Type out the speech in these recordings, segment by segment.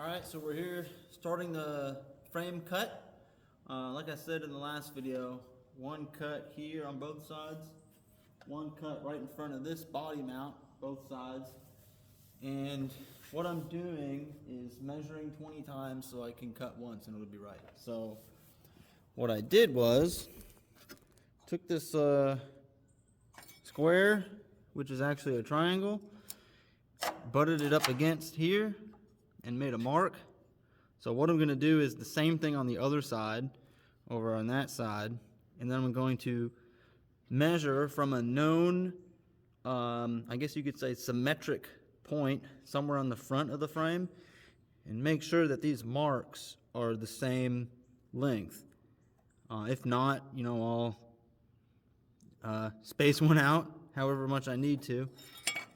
Alright, so we're here starting the frame cut. Like I said in the last video, one cut here on both sides, one cut right in front of this body mount, both sides. And what I'm doing is measuring 20 times so I can cut once and it'll be right. So what I did was, took this square, which is actually a triangle, butted it up against here, and made a mark. So what I'm going to do is the same thing on the other side, over on that side, and then I'm going to measure from a known, I guess you could say symmetric point somewhere on the front of the frame, and make sure that these marks are the same length. If not, you know, I'll space one out however much I need to,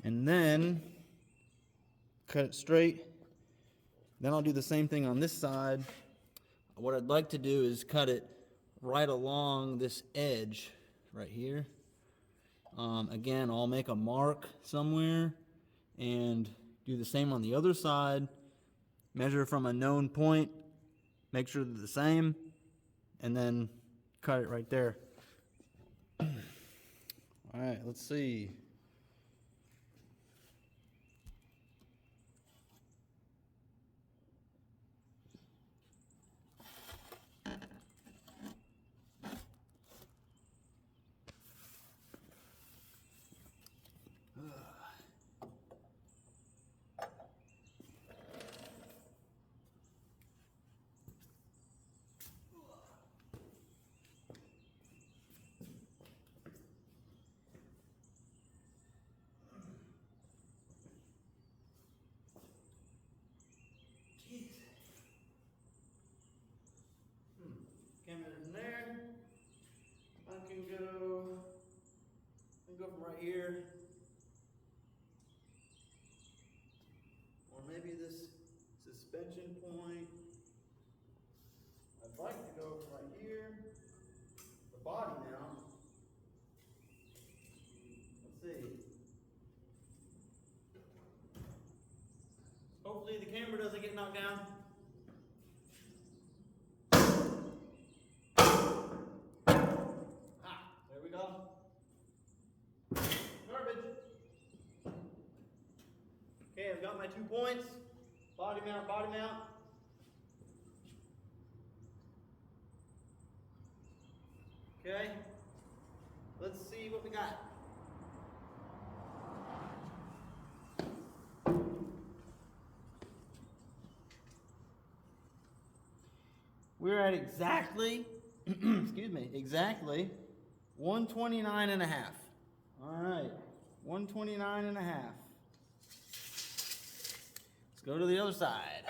and then cut it straight. Then I'll do the same thing on this side. What I'd like to do is cut it right along this edge right here. Again, I'll make a mark somewhere and do the same on the other side. Measure from a known point, make sure they're the same, and then cut it right there. All right, let's see. Camera's in there. I can go from right here, or maybe this suspension point. I'd like to go from right here, the body now. Let's see. Hopefully the camera doesn't get knocked down. There we go. Garbage. Okay, I've got my 2 points. Body mount, body mount. Okay. Let's see what we got. We're at exactly, excuse me, exactly 129 and a half. All right, 129 and a half. Let's go to the other side.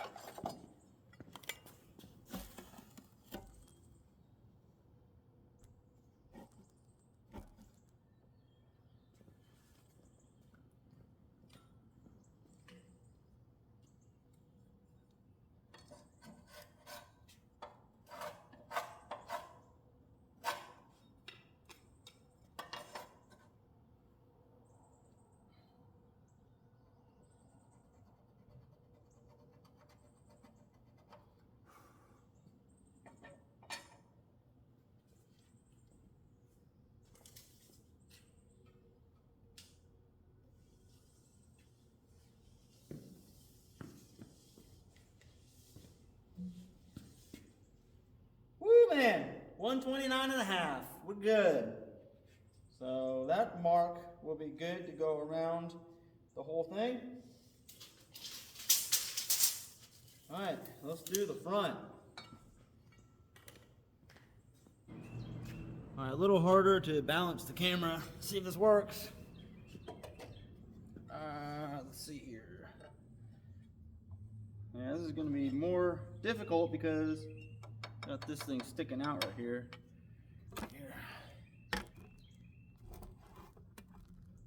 Woo, man, 129 and a half. We're good. So that mark will be good to go around the whole thing. All right, let's do the front. All right, a little harder to balance the camera. See if this works. Let's see here. Yeah, this is going to be more difficult because got this thing sticking out right here. Here.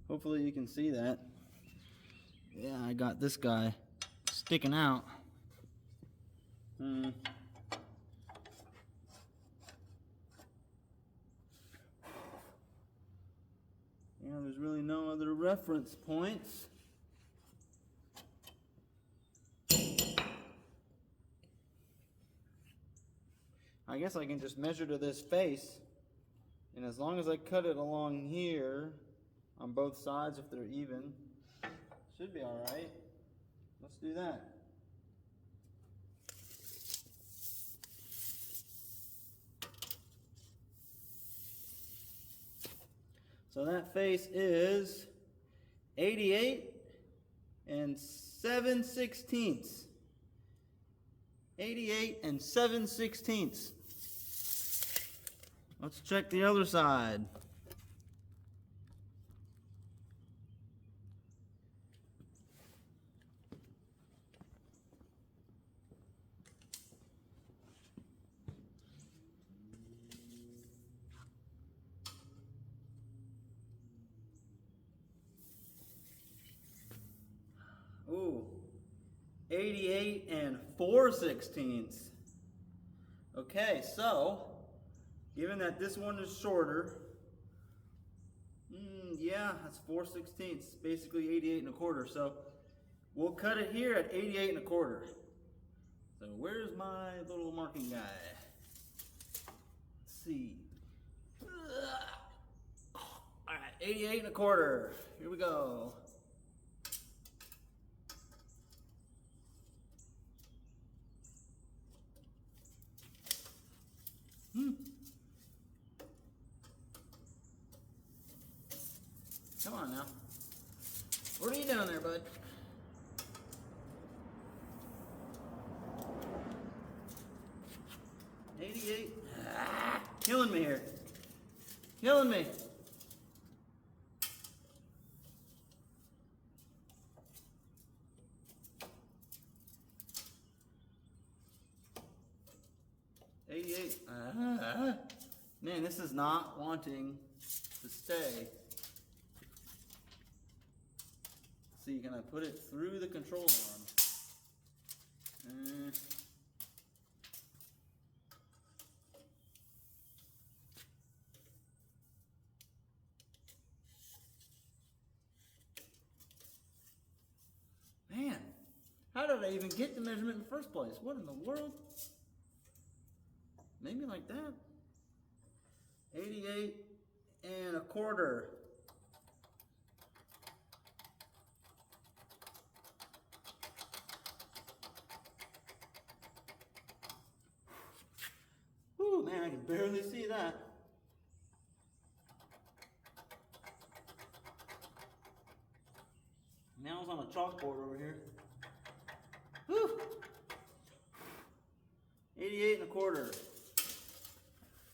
Hopefully you can see that. Yeah, I got this guy sticking out. Yeah, there's really no other reference points. I guess I can just measure to this face, and as long as I cut it along here on both sides, if they're even, should be all right. Let's do that. So that face is 88 and 7/16. 88 and 7/16. Let's check the other side. Ooh, 88 and 4/16. Okay, so given that this one is shorter, yeah, that's 4/16, basically 88 1/4. So we'll cut it here at 88 1/4. So where's my little marking guy? Let's see. All right, 88 1/4. Here we go. Come on now. What are you doing there, bud? $88. Killing me here. Killing me. $88. Man, this is not wanting to stay. See, can I put it through the control arm? Man, how did I even get the measurement in the first place? What in the world? Maybe like that. 88 1/4. Whew, man, I can barely see that. Now it's on a chalkboard over here. Whew. 88 1/4.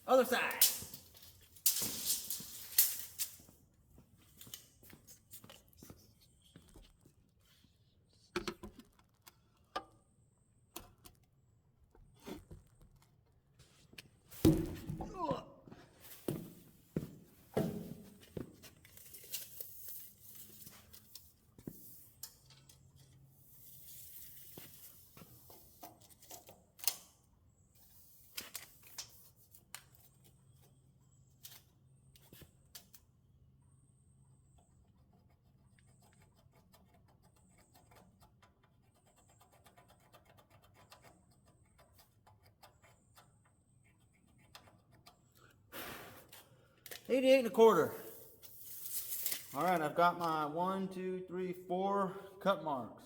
Other side. $88 1/4. All right, I've got my 1, 2, 3, 4 cut marks.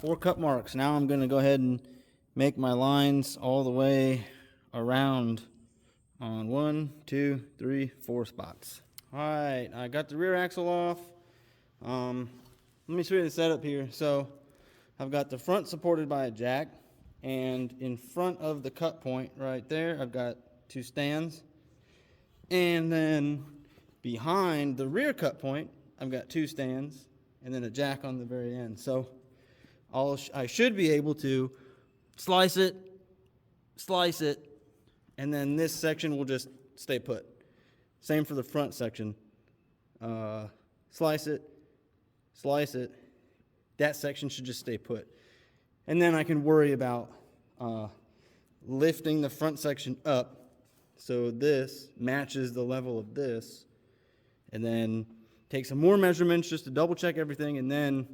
4 cut marks. Now I'm going to go ahead and make my lines all the way around on 1, 2, 3, 4 spots. All right, I got the rear axle off. Let me show you the setup here. So I've got the front supported by a jack, and in front of the cut point right there, I've got 2 stands. And then behind the rear cut point, I've got 2 stands and then a jack on the very end. So I should be able to slice it, and then this section will just stay put. Same for the front section. Slice it. That section should just stay put. And then I can worry about lifting the front section up so this matches the level of this, and then take some more measurements just to double check everything, and then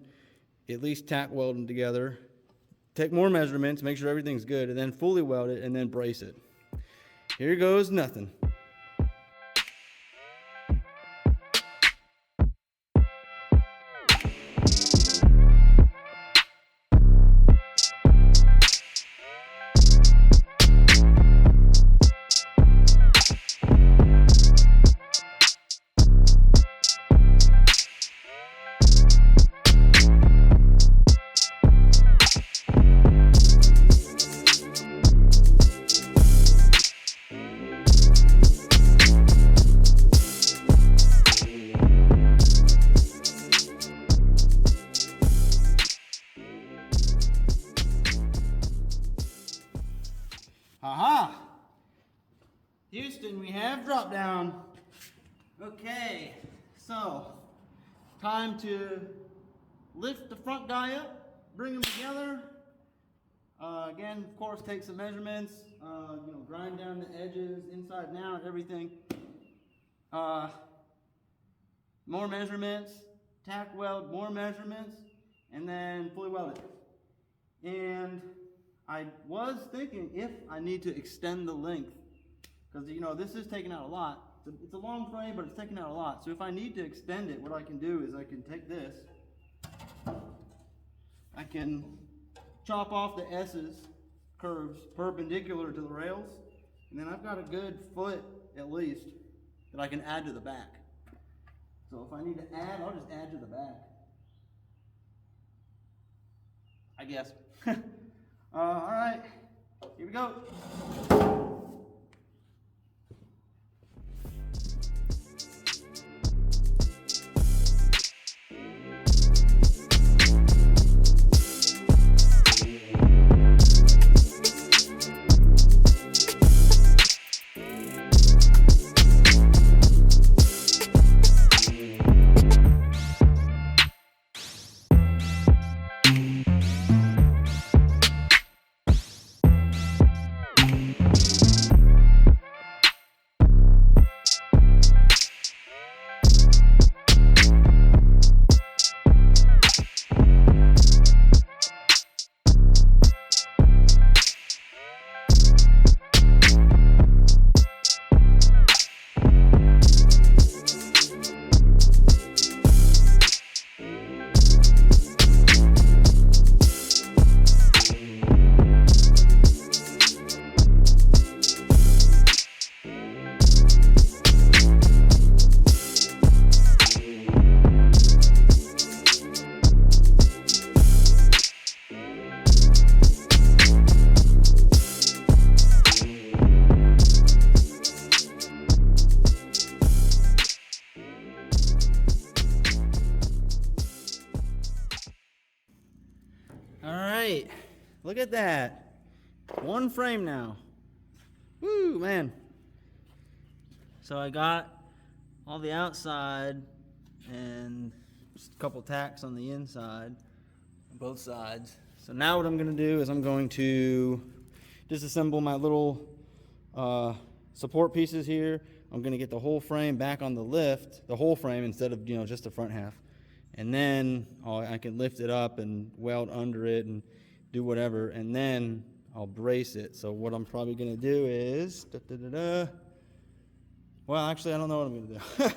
at least tack weld them together take more measurements, make sure everything's good, and then fully weld it and then brace it. Here goes nothing. Aha! Houston, we have drop down. Okay, so time to lift the front guy up, bring them together. Again, of course, take some measurements, grind down the edges, inside and out, everything. More measurements, tack weld, more measurements, and then fully weld it. And I was thinking if I need to extend the length, because this is taking out a lot. It's a long frame, but it's taking out a lot. So if I need to extend it, what I can do is I can take this, I can chop off the S's curves perpendicular to the rails, and then I've got a good foot at least that I can add to the back. So if I need to add, I'll just add to the back, I guess. All right, here we go. Look at that. One frame now. Woo, man. So I got all the outside and just a couple tacks on the inside, on both sides. So now what I'm going to do is I'm going to disassemble my little support pieces here. I'm going to get the whole frame back on the lift, the whole frame instead of just the front half. And then I can lift it up and weld under it and do whatever, and then I'll brace it. So what I'm probably going to do is, well, actually, I don't know what I'm going to do.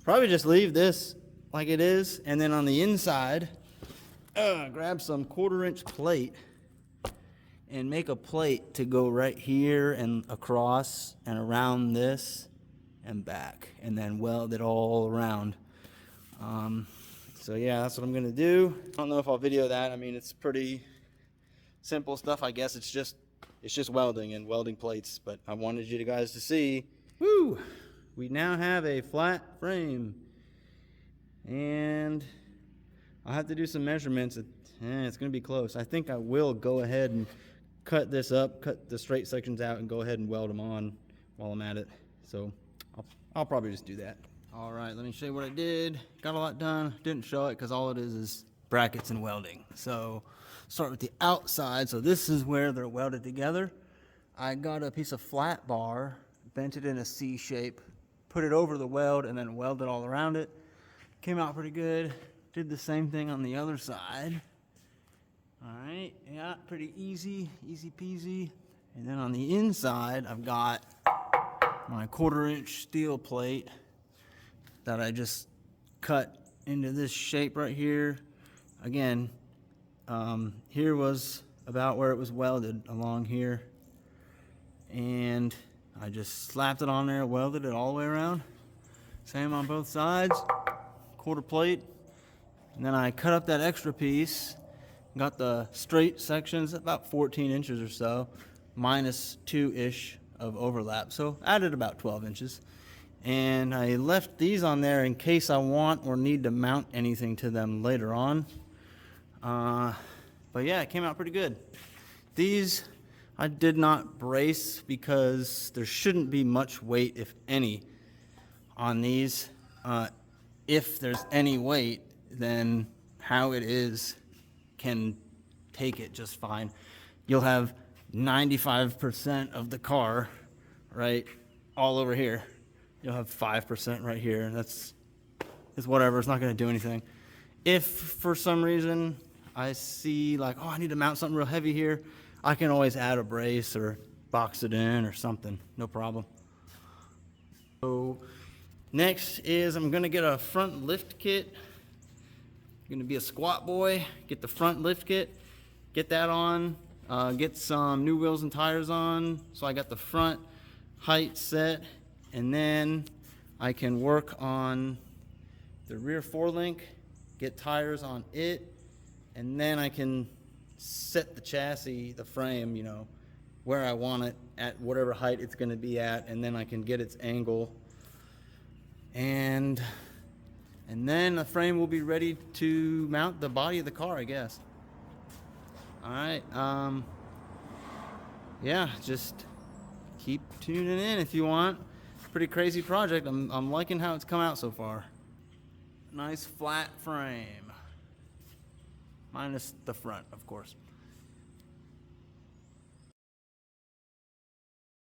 Probably just leave this like it is, and then on the inside, grab some 1/4-inch plate and make a plate to go right here and across and around this and back, and then weld it all around. So yeah, that's what I'm gonna do. I don't know if I'll video that. I mean, it's pretty simple stuff, I guess. It's just welding and welding plates, but I wanted you guys to see. Woo! We now have a flat frame, and I'll have to do some measurements. It's gonna be close. I think I will go ahead and cut this up, cut the straight sections out, and go ahead and weld them on while I'm at it. So I'll probably just do that. All right, let me show you what I did. Got a lot done. Didn't show it because all it is brackets and welding. So start with the outside. So this is where they're welded together. I got a piece of flat bar, bent it in a C shape, put it over the weld, and then welded all around it. Came out pretty good. Did the same thing on the other side. All right, yeah, pretty easy peasy. And then on the inside, I've got my 1/4-inch steel plate that I just cut into this shape right here. Again, here was about where it was welded along here. And I just slapped it on there, welded it all the way around. Same on both sides, 1/4 plate. And then I cut up that extra piece, got the straight sections, about 14 inches or so, minus 2-ish of overlap. So added about 12 inches. And I left these on there in case I want or need to mount anything to them later on. But yeah, it came out pretty good. These I did not brace because there shouldn't be much weight, if any, on these. If there's any weight, then how it is can take it just fine. You'll have 95% of the car, right, all over here. You'll have 5% right here. It's whatever. It's not going to do anything. If for some reason I see like, oh, I need to mount something real heavy here, I can always add a brace or box it in or something. No problem. So next is I'm going to get a front lift kit. I'm going to be a squat boy. Get the front lift kit. Get that on. Get some new wheels and tires on. So I got the front height set. And then I can work on the rear forelink, get tires on it, and then I can set the chassis, the frame, you know, where I want it at whatever height it's going to be at, and then I can get its angle. And then the frame will be ready to mount the body of the car, I guess. All right. Yeah, just keep tuning in if you want. Pretty crazy project. I'm liking how it's come out so far. Nice flat frame. Minus the front, of course.